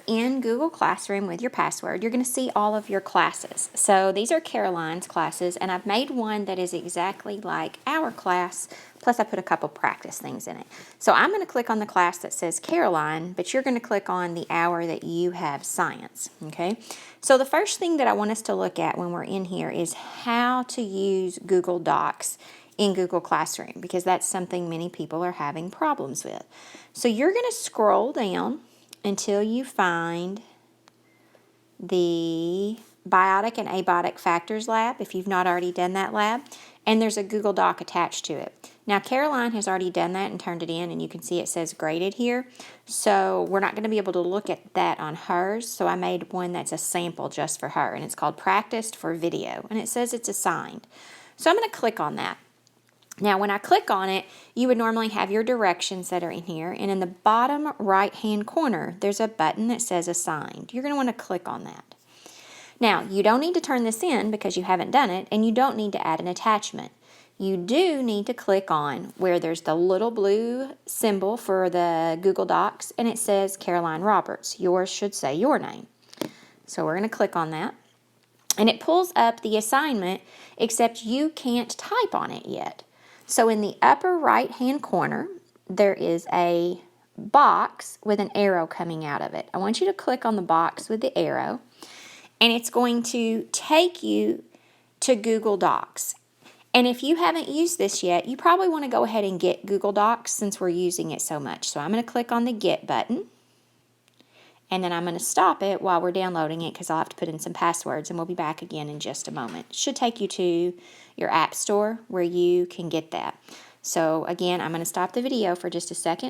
in Google Classroom with your password, you're going to see all of your classes. So these are Caroline's classes, and I've made one that is exactly like our class, plus I put a couple practice things in it. So I'm going to click on the class that says Caroline, but you're going to click on the hour that you have science, okay? So the first thing that I want us to look at when we're in here is how to use Google Docs in Google Classroom, because that's something many people are having problems with. So you're going to scroll down until you find the Biotic and Abiotic Factors lab, if you've not already done that lab, and there's a Google Doc attached to it. Now Caroline has already done that and turned it in, and you can see it says graded here, so we're not going to be able to look at that on hers, so I made one that's a sample just for her, and it's called Practiced for Video, and it says it's assigned. So I'm going to click on that. Now, when I click on it, you would normally have your directions that are in here, and in the bottom right-hand corner, there's a button that says Assigned. You're going to want to click on that. Now, you don't need to turn this in because you haven't done it, and you don't need to add an attachment. You do need to click on where there's the little blue symbol for the Google Docs, and it says Caroline Roberts. Yours should say your name. So we're going to click on that, and it pulls up the assignment, except you can't type on it yet. So in the upper right-hand corner, there is a box with an arrow coming out of it. I want you to click on the box with the arrow, and it's going to take you to Google Docs. And if you haven't used this yet, you probably want to go ahead and get Google Docs since we're using it so much. So I'm going to click on the Get button, and then I'm going to stop it while we're downloading it because I'll have to put in some passwords, and we'll be back again in just a moment. It should take you to your app store where you can get that. So again, I'm going to stop the video for just a second.